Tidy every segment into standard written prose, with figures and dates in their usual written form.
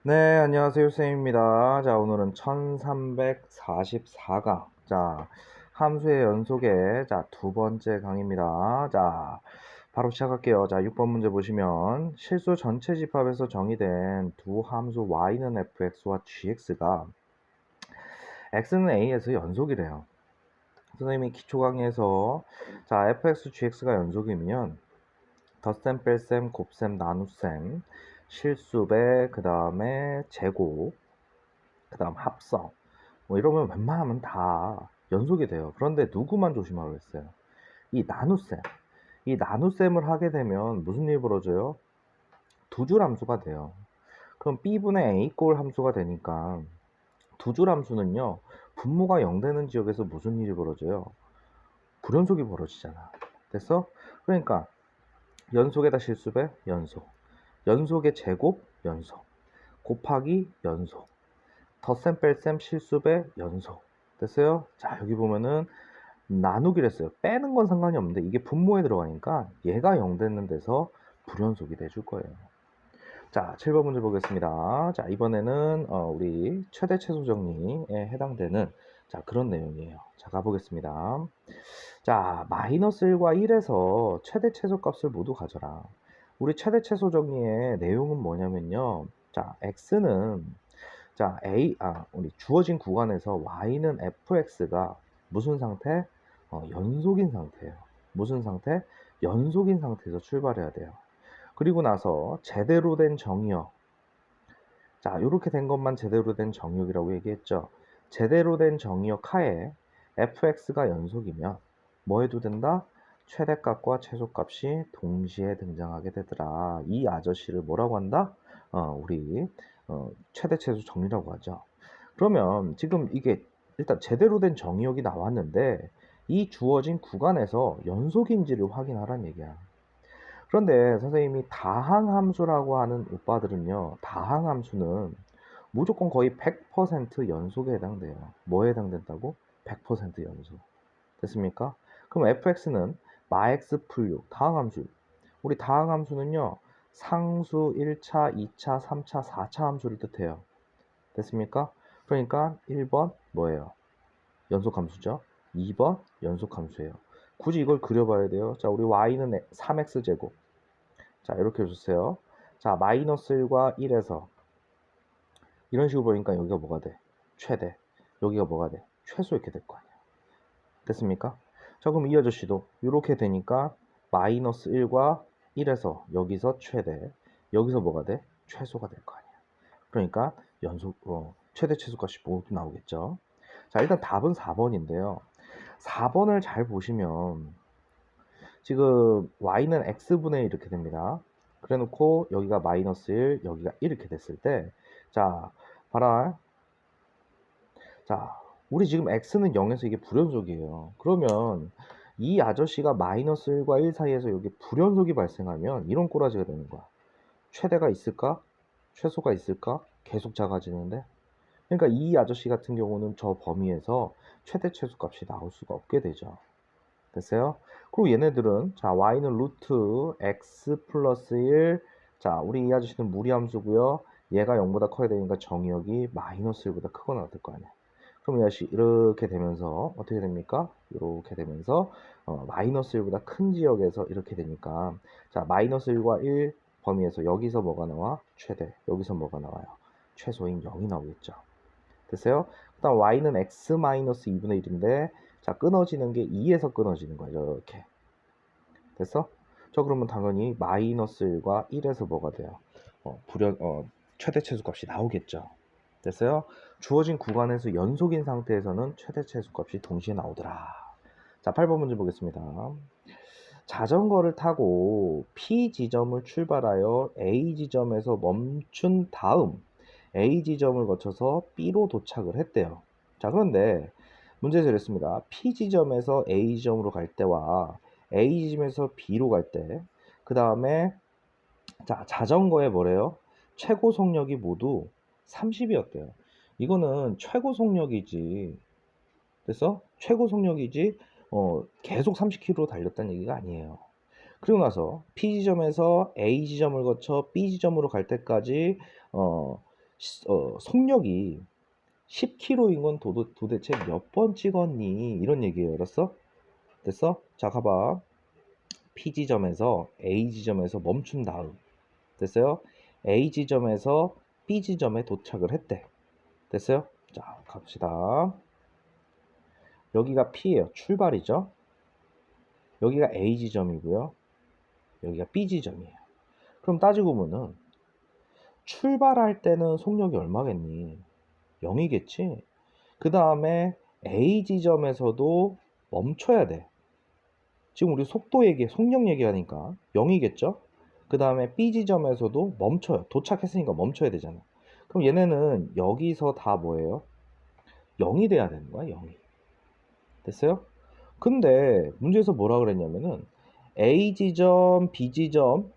네, 안녕하세요. 쌤입니다. 자, 오늘은 1344강. 자, 함수의 연속의 두 번째 강의입니다. 자, 바로 시작할게요. 자, 6번 문제 보시면 실수 전체 집합에서 정의된 두 함수 y는 fx와 gx가 x는 a에서 연속이래요. 선생님이 기초 강의에서 자, fx, gx가 연속이면 덧셈, 뺄셈, 곱셈, 나눗셈, 실수배, 그 다음에 제곱, 그 다음 합성 뭐 이러면 웬만하면 다 연속이 돼요. 그런데 누구만 조심하라고 했어요? 이 나눗셈. 이 나눗셈을 하게 되면 무슨 일이 벌어져요? 두 줄 함수가 돼요. 그럼 b분의 a 꼴 함수가 되니까 두 줄 함수는요, 분모가 0 되는 지역에서 무슨 일이 벌어져요? 불연속이 벌어지잖아. 됐어? 그러니까 연속에다 실수배 연속, 연속의 제곱 연속, 곱하기 연속, 덧셈 뺄셈 실수배 연속. 됐어요? 자, 여기 보면은 나누기를 했어요. 빼는 건 상관이 없는데 이게 분모에 들어가니까 얘가 0 되는 데서 불연속이 돼줄 거예요. 자, 7번 문제 보겠습니다. 자, 이번에는 우리 최대 최소 정리에 해당되는 그런 내용이에요. 자, 가보겠습니다. 자, 마이너스 1과 1에서 최대 최소 값을 모두 가져라. 우리 최대 최소 정리의 내용은 뭐냐면요. 자, x는 우리 주어진 구간에서 y는 fx가 무슨 상태? 연속인 상태예요. 무슨 상태? 연속인 상태에서 출발해야 돼요. 그리고 나서 제대로 된 정의역. 자, 이렇게 된 것만 제대로 된 정의역이라고 얘기했죠. 제대로 된 정의역 하에 fx가 연속이면 뭐 해도 된다? 최대값과 최소값이 동시에 등장하게 되더라. 이 아저씨를 뭐라고 한다? 우리 최대 최소 정리라고 하죠. 그러면 지금 이게 일단 제대로 된 정의역이 나왔는데 이 주어진 구간에서 연속인지를 확인하라는 얘기야. 그런데 선생님이 다항함수라고 하는 오빠들은요, 다항함수는 무조건 거의 100% 연속에 해당돼요. 뭐에 해당된다고? 100% 연속. 됐습니까? 그럼 fx는 마x 풀 6, 다항함수. 우리 다항함수는요, 상수 1차, 2차, 3차, 4차 함수를 뜻해요. 됐습니까? 그러니까 1번 뭐예요? 연속함수죠. 2번 연속함수예요. 굳이 이걸 그려봐야 돼요. 자, 우리 y는 3x제곱. 자, 이렇게 해주세요. 자, 마이너스 1과 1에서 이런 식으로 보니까 여기가 뭐가 돼? 최대. 여기가 뭐가 돼? 최소 이렇게 될 거 아니야. 됐습니까? 자, 그럼 이 아저씨도 이렇게 되니까 마이너스 1과 1에서 여기서 최대, 여기서 뭐가 돼? 최소가 될 거 아니야. 그러니까 최대 최소값이 모두 나오겠죠. 자, 일단 답은 4번인데요. 4번을 잘 보시면 지금 y는 x분의 1 이렇게 됩니다. 그래 놓고 여기가 마이너스 1, 여기가 1 이렇게 됐을 때, 자, 봐라. 자, 우리 지금 x는 0에서 이게 불연속이에요. 그러면 이 아저씨가 마이너스 1과 1 사이에서 여기 불연속이 발생하면 이런 꼬라지가 되는 거야. 최대가 있을까? 최소가 있을까? 계속 작아지는데. 그러니까 이 아저씨 같은 경우는 저 범위에서 최대 최소 값이 나올 수가 없게 되죠. 됐어요? 그리고 얘네들은 자, y는 루트 x 플러스 1. 자, 우리 이 아저씨는 무리함수고요. 얘가 0보다 커야 되니까 정의역이 마이너스 1보다 크거나 같을 거 아니야. 그럼 이 아저씨 이렇게 되면서 어떻게 됩니까? 이렇게 되면서 마이너스 1보다 큰 지역에서 이렇게 되니까 자, 마이너스 1과 1 범위에서 여기서 뭐가 나와? 최대. 여기서 뭐가 나와요? 최소인 0이 나오겠죠. 됐어요? 그 다음 y는 x 마이너스 2분의 1인데 자, 끊어지는 게 2에서 끊어지는 거야. 이렇게. 됐어? 저 그러면 당연히 마이너스 1과 1에서 뭐가 돼요? 최대 최소값이 나오겠죠. 됐어요? 주어진 구간에서 연속인 상태에서는 최대 최소값이 동시에 나오더라. 자, 8번 문제 보겠습니다. 자전거를 타고 P 지점을 출발하여 A 지점에서 멈춘 다음 A 지점을 거쳐서 B로 도착을 했대요. 자, 그런데 문제에서 이랬습니다. P 지점에서 A 지점으로 갈 때와 A 지점에서 B로 갈 때, 그 다음에 자, 자전거에 뭐래요? 최고 속력이 모두 30이었대요. 이거는 최고 속력이지. 그래서 최고 속력이지 계속 30km 달렸다는 얘기가 아니에요. 그리고 나서 P 지점에서 A 지점을 거쳐 B 지점으로 갈 때까지 속력이 10km인 건 도대체 몇 번 찍었니? 이런 얘기예요. 알았어? 됐어? 자, 가봐. P 지점에서 A 지점에서 멈춘 다음. 됐어요? A 지점에서 B 지점에 도착을 했대. 됐어요? 자, 갑시다. 여기가 P예요. 출발이죠. 여기가 A 지점이고요. 여기가 B 지점이에요. 그럼 따지고 보면은 출발할 때는 속력이 얼마겠니? 0이겠지? 그 다음에 A 지점에서도 멈춰야 돼. 지금 우리 속도 얘기, 속력 얘기하니까 0이겠죠? 그 다음에 B 지점에서도 멈춰요. 도착했으니까 멈춰야 되잖아. 그럼 얘네는 여기서 다 뭐예요? 0이 돼야 되는 거야, 0이. 됐어요? 근데 문제에서 뭐라 그랬냐면은 A 지점, B 지점,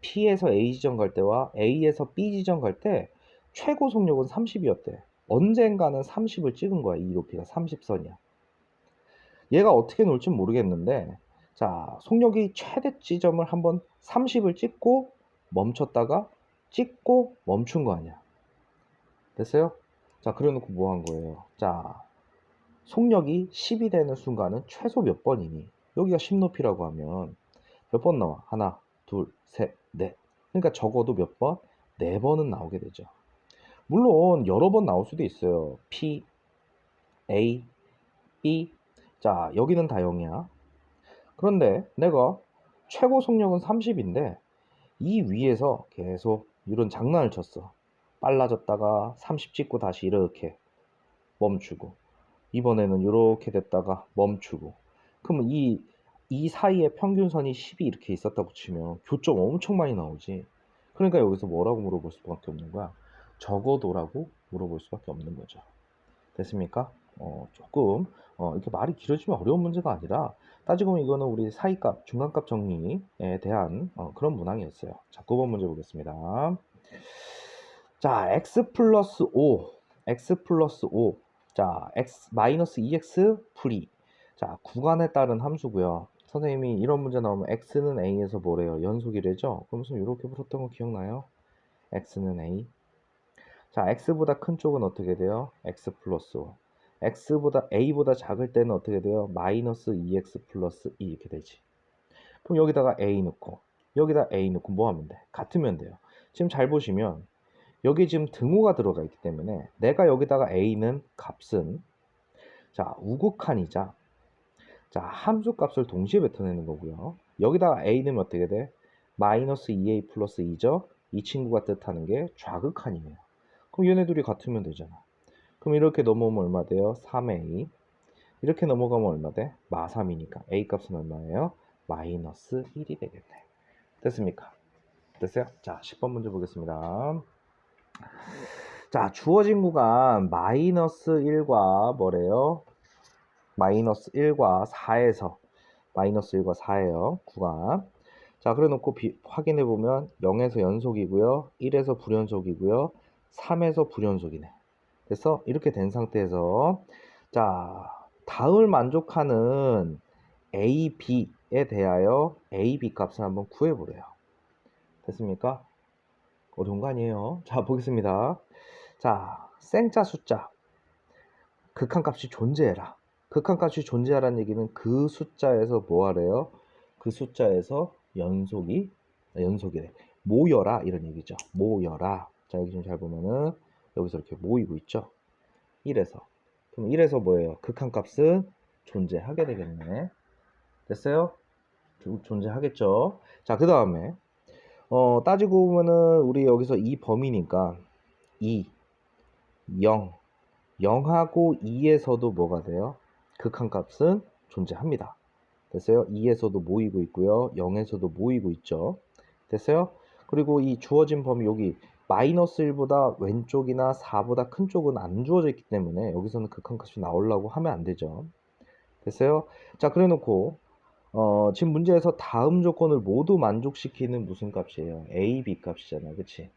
P에서 A 지점 갈 때와 A에서 B 지점 갈 때 최고 속력은 30이었대. 언젠가는 30을 찍은 거야. 이 높이가 30선이야. 얘가 어떻게 놀지 모르겠는데, 자, 속력이 최대 지점을 한번 30을 찍고 멈췄다가 찍고 멈춘 거 아니야. 됐어요? 자, 그래 놓고 뭐 한 거예요? 자, 속력이 10이 되는 순간은 최소 몇 번이니? 여기가 10높이라고 하면 몇 번 나와? 하나, 둘, 셋, 넷. 그러니까 적어도 몇 번? 4번은 나오게 되죠. 물론 여러 번 나올 수도 있어요. P, A, B. 자, 여기는 다 0이야. 그런데 내가 최고 속력은 30인데 이 위에서 계속 이런 장난을 쳤어. 빨라졌다가 30 찍고 다시 이렇게 멈추고, 이번에는 이렇게 됐다가 멈추고. 그러면 이 사이에 평균선이 10이 이렇게 있었다고 치면 교점 엄청 많이 나오지. 그러니까 여기서 뭐라고 물어볼 수밖에 없는 거야? 적어도라고 물어볼 수밖에 없는 거죠. 됐습니까? 조금 이렇게 말이 길어지면 어려운 문제가 아니라 따지고 보면 이거는 우리 사이값, 중간값 정리에 대한 그런 문항이었어요. 자, 9번 문제 보겠습니다. 자, x 플러스 5, x 플러스 5. 자, x 마이너스 2x 풀이. 자, 구간에 따른 함수고요. 선생님이 이런 문제 나오면 x는 a에서 뭐래요? 연속이래죠? 그러면서 이렇게 풀었던 거 기억나요? x는 a. 자, x보다 큰 쪽은 어떻게 돼요? x 플러스 5. x보다 a보다 작을 때는 어떻게 돼요? 마이너스 2x 플러스 2 이렇게 되지. 그럼 여기다가 a 넣고 여기다 a 넣고 뭐 하면 돼? 같으면 돼요. 지금 잘 보시면 여기 지금 등호가 들어가 있기 때문에 내가 여기다가 a는 값은 자, 우극한이자 자, 함수 값을 동시에 뱉어내는 거고요. 여기다가 a 넣으면 어떻게 돼? 마이너스 2a 플러스 2죠? 이 친구가 뜻하는 게 좌극한이에요. 그럼 얘네 둘이 같으면 되잖아. 그럼 이렇게 넘어오면 얼마 돼요? 3a. 이렇게 넘어가면 얼마 돼? 마3이니까 a 값은 얼마예요? 마이너스 1이 되겠네. 됐습니까? 됐어요? 자, 10번 문제 보겠습니다. 자, 주어진 구간 마이너스 1과 뭐래요? 마이너스 1과 4에서 마이너스 1과 4예요. 구간. 자, 그래 놓고 확인해 보면 0에서 연속이고요. 1에서 불연속이고요. 3에서 불연속이네. 그래서 이렇게 된 상태에서 자, 다음을 만족하는 A, B에 대하여 A, B 값을 한번 구해보래요. 됐습니까? 어려운 거 아니에요. 자, 보겠습니다. 자, 생자 숫자 극한값이 존재해라. 극한값이 존재하라는 얘기는 그 숫자에서 뭐 하래요? 그 숫자에서 연속이래. 모여라 이런 얘기죠. 모여라. 자, 여기 좀 잘 보면은 여기서 이렇게 모이고 있죠. 1에서. 그럼 1에서 뭐예요? 극한값은 존재하게 되겠네. 됐어요? 존재하겠죠. 자, 그 다음에 따지고 보면은 우리 여기서 이 범위니까 2, 0, 0하고 2에서도 뭐가 돼요? 극한값은 존재합니다. 됐어요? 2에서도 모이고 있고요. 0에서도 모이고 있죠. 됐어요? 그리고 이 주어진 범위 여기 마이너스 1보다 왼쪽이나 4보다 큰 쪽은 안 주어져 있기 때문에 여기서는 극한값이 나오려고 하면 안 되죠. 됐어요? 자, 그래 놓고 지금 문제에서 다음 조건을 모두 만족시키는 무슨 값이에요? A, B 값이잖아. 그치?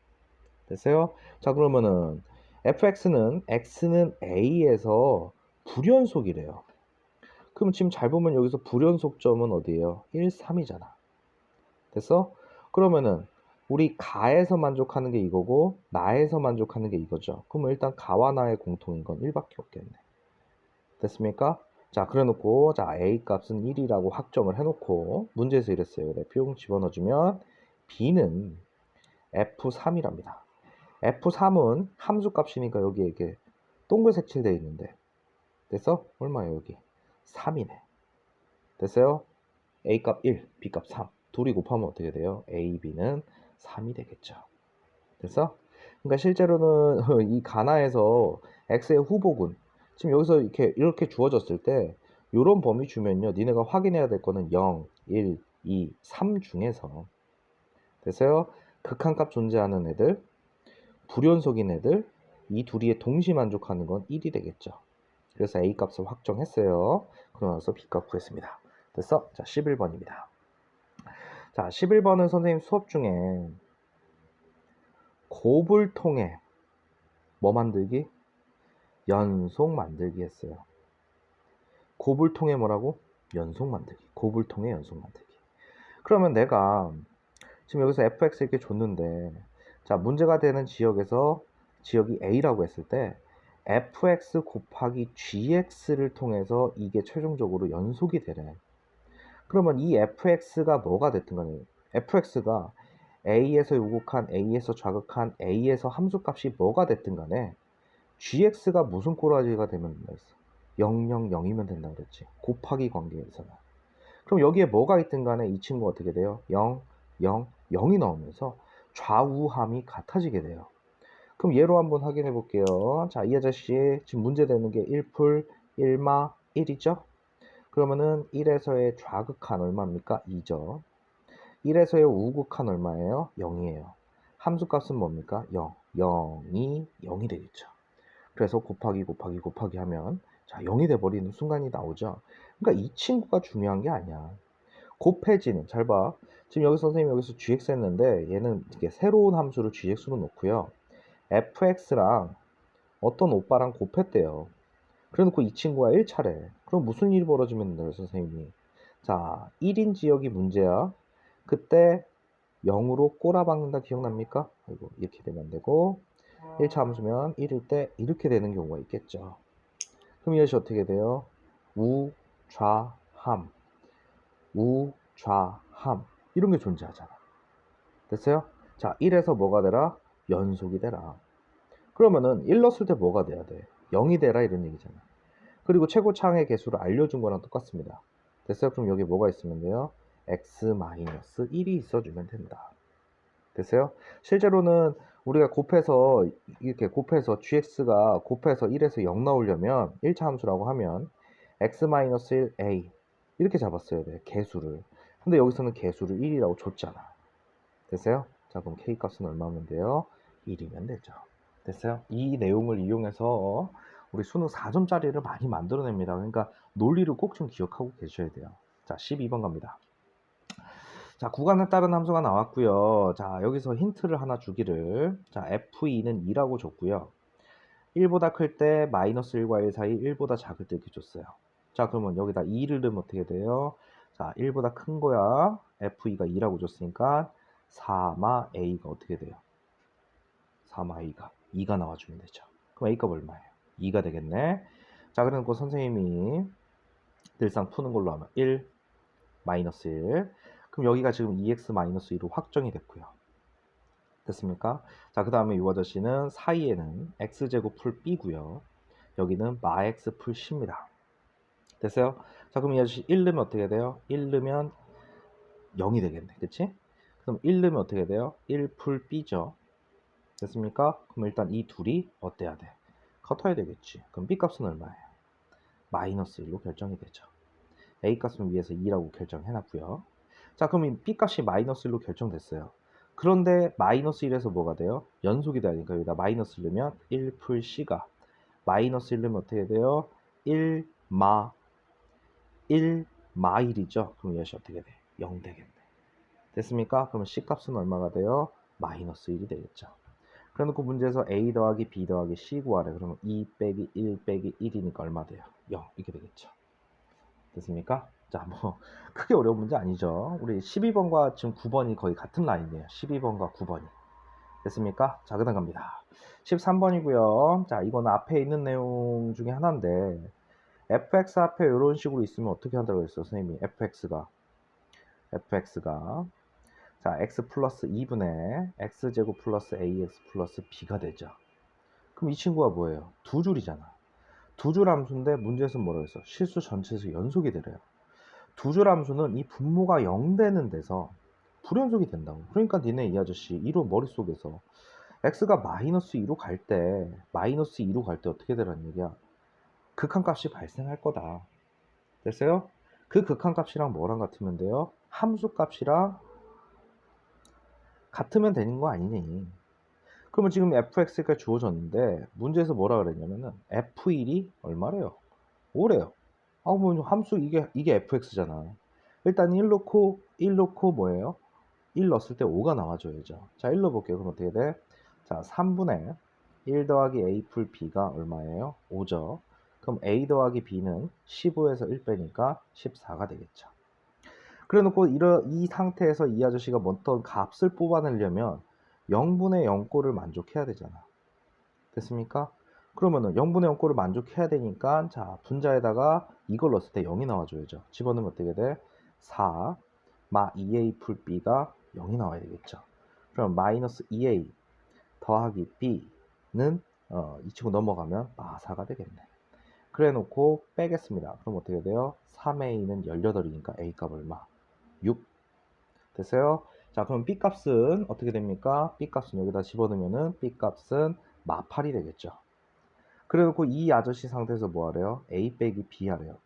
됐어요? 자, 그러면은 x는 a에서 불연속이래요. 그럼 지금 잘 보면 여기서 불연속점은 어디예요? 1, 3이잖아. 됐어? 그러면은 우리 가에서 만족하는 게 이거고 나에서 만족하는 게 이거죠. 그러면 일단 가와 나의 공통인 건 1밖에 없겠네. 됐습니까? 자, 그래 놓고 자, A 값은 1이라고 확정을 해 놓고 문제에서 이랬어요. 그래, 뿅 집어넣어주면 B는 F3이랍니다. F3은 함수 값이니까 여기에 이게 동글 색칠되어 있는데 됐어? 얼마예요 여기? 3이네. 됐어요? A 값 1, B 값 3. 둘이 곱하면 어떻게 돼요? A, B는 3이 되겠죠. 됐어? 그러니까 실제로는 이 가나에서 X의 후보군 지금 여기서 이렇게 주어졌을 때 이런 범위 주면요. 니네가 확인해야 될 거는 0, 1, 2, 3 중에서 됐어요? 극한값 존재하는 애들, 불연속인 애들 이 둘이 동시 만족하는 건 1이 되겠죠. 그래서 A 값을 확정했어요. 그러고 나서 B 값 구했습니다. 됐어? 자, 11번입니다. 자, 11번은 선생님 수업 중에 곱을 통해 뭐 만들기? 연속 만들기 했어요. 곱을 통해 뭐라고? 연속 만들기. 곱을 통해 연속 만들기. 그러면 내가 지금 여기서 fx 이렇게 줬는데 자, 문제가 되는 지역에서 지역이 A라고 했을 때 fx 곱하기 gx를 통해서 이게 최종적으로 연속이 되래. 그러면 이 fx가 뭐가 됐든 간에 fx가 a에서 요곡한 a에서 좌극한 a에서 함수값이 뭐가 됐든 간에 gx가 무슨 꼬라지가 되면 된다 했어? 0, 0, 0이면 된다 그랬지. 곱하기 관계에서는. 그럼 여기에 뭐가 있든 간에 이 친구 어떻게 돼요? 0, 0, 0이 나오면서 좌우함이 같아지게 돼요. 그럼 얘로 한번 확인해 볼게요. 자, 이 아저씨 지금 문제 되는 게 1풀 1마 1이죠? 그러면은 1에서의 좌극한 얼마입니까? 2죠. 1에서의 우극한 얼마예요? 0이에요. 함수값은 뭡니까? 0. 0이 0이 되겠죠. 그래서 곱하기 곱하기 곱하기 하면 자 0이 돼버리는 순간이 나오죠. 그러니까 이 친구가 중요한 게 아니야. 곱해지는 잘 봐. 지금 여기 선생님이 여기서 gx 했는데 얘는 이게 새로운 함수를 gx로 놓고요. fx랑 어떤 오빠랑 곱했대요. 그래놓고 이 친구가 1차례. 그럼 무슨 일이 벌어지면 돼요, 선생님이? 자, 1인 지역이 문제야. 그때 0으로 꼬라박는다 기억납니까? 아이고, 이렇게 되면 안 되고 1차 함수면 1일 때 이렇게 되는 경우가 있겠죠. 그럼 이것이 어떻게 돼요? 우, 좌, 함. 우, 좌, 함. 이런 게 존재하잖아. 됐어요? 자, 1에서 뭐가 되라? 연속이 되라. 그러면은 1 넣었을 때 뭐가 돼야 돼? 0이 되라 이런 얘기잖아. 그리고 최고차항의 개수를 알려준 거랑 똑같습니다. 됐어요? 그럼 여기 뭐가 있으면 돼요? x-1이 있어주면 된다. 됐어요? 실제로는 우리가 곱해서 이렇게 곱해서 gx가 곱해서 1에서 0 나오려면 1차 함수라고 하면 x-1 a 이렇게 잡았어야 돼. 개수를. 근데 여기서는 개수를 1이라고 줬잖아. 됐어요? 자, 그럼 k 값은 얼마면 돼요? 1이면 되죠. 됐어요? 이 내용을 이용해서 우리 수능 4점짜리를 많이 만들어냅니다. 그러니까 논리를 꼭 좀 기억하고 계셔야 돼요. 자, 12번 갑니다. 자, 구간에 따른 함수가 나왔고요. 자, 여기서 힌트를 하나 주기를. 자, f2는 2라고 줬고요. 1보다 클 때 마이너스 1과 1 사이 1보다 작을 때 이렇게 줬어요. 자, 그러면 여기다 2를 넣으면 어떻게 돼요? 자, 1보다 큰 거야. f2가 2라고 줬으니까 4마 a가 어떻게 돼요? 4마 a가 2가 나와주면 되죠. 그럼 a값 얼마예요? 2가 되겠네. 자, 그래놓고 선생님이 늘상 푸는 걸로 하면 1, 마이너스 1. 그럼 여기가 지금 2x-2로 확정이 됐고요. 됐습니까? 자, 그 다음에 이 아저씨는 사이에는 x제곱 풀 b고요. 여기는 마x 풀 c입니다. 됐어요? 자, 그럼 이 아저씨 1 넣으면 어떻게 돼요? 1 넣으면 0이 되겠네. 그치? 그럼 1 넣으면 어떻게 돼요? 1 풀 b죠. 됐습니까? 그럼 일단 이 둘이 어때야 돼? 같아야 되겠지. 그럼 b 값은 얼마예요? 마이너스 1로 결정이 되죠. a 값은 위에서 2라고 결정해놨고요. 자, 그럼 이 b 값이 마이너스 1로 결정됐어요. 그런데 마이너스 1에서 뭐가 돼요? 연속이 되니까 여기다 마이너스 1 넣으면 1 풀 c가 마이너스 1 넣으면 어떻게 돼요? 1마 1이죠. 그럼 이것이 어떻게 돼? 0 되겠네. 됐습니까? 그러면 c 값은 얼마가 돼요? 마이너스 1이 되겠죠. 그래놓고 문제에서 a 더하기 b 더하기 c 구하래. 그러면 2 빼기 1 빼기 1이니까 얼마 돼요? 0 이렇게 되겠죠. 됐습니까? 자, 뭐 크게 어려운 문제 아니죠. 우리 12번과 지금 9번이 거의 같은 라인이에요. 12번과 9번이. 됐습니까? 자, 그다음 갑니다. 13번이고요. 자, 이건 앞에 있는 내용 중에 하나인데 fx 앞에 이런 식으로 있으면 어떻게 한다고 했어, 선생님이? fx가 자, x 플러스 2분의 x제곱 플러스 ax 플러스 b가 되죠. 그럼 이 친구가 뭐예요? 두 줄이잖아. 두 줄 함수인데 문제에서 뭐라고 했어? 실수 전체에서 연속이 되래요. 두 줄 함수는 이 분모가 0 되는 데서 불연속이 된다고. 그러니까 니네 이 아저씨 1호 머릿속에서 x가 마이너스 2로 갈 때 어떻게 되라는 얘기야? 극한값이 발생할 거다. 됐어요? 그 극한값이랑 뭐랑 같으면 돼요? 함수값이랑 같으면 되는 거 아니니? 그러면 지금 fx가 주어졌는데 문제에서 뭐라 그랬냐면은 f1이 얼마래요? 5래요. 아, 뭐 함수 이게 fx잖아. 일단 1 넣고 뭐예요? 1 넣었을 때 5가 나와줘야죠. 자, 1 넣어볼게요. 그럼 어떻게 돼? 자, 3분의 1 더하기 a 풀 b가 얼마예요? 5죠. 그럼 a 더하기 b는 15에서 1 빼니까 14가 되겠죠. 그래 놓고 이 상태에서 이 아저씨가 어떤 값을 뽑아내려면 0분의 0꼴을 만족해야 되잖아. 됐습니까? 그러면은 0분의 0꼴을 만족해야 되니까 자, 분자에다가 이걸 넣었을 때 0이 나와줘야죠. 집어넣으면 어떻게 돼? 4 마 2a 풀 b가 0이 나와야 되겠죠. 그럼 마이너스 2a 더하기 b는 이 친구 넘어가면 마사가 되겠네. 그래 놓고 빼겠습니다. 그럼 어떻게 돼요? 3a는 18이니까 a 값 얼마? 6. 됐어요? 자, 그럼 b 값은 어떻게 됩니까? b 값은 여기다 집어넣으면은 b 값은 마8이 되겠죠. 그래 놓고 이 아저씨 상태에서 뭐 하래요? a 빼기 b 하래요.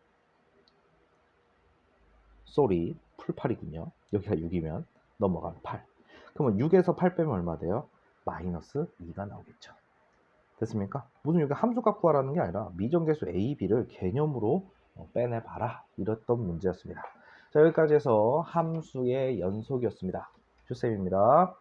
쏘리, 풀8이군요. 여기가 6이면 넘어가면 8. 그러면 6에서 8 빼면 얼마 돼요? 마이너스 2가 나오겠죠. 됐습니까? 무슨 여기 함수값 구하라는 게 아니라 미정계수 a, b를 개념으로 빼내봐라. 이랬던 문제였습니다. 자, 여기까지 해서 함수의 연속이었습니다. 주쌤입니다.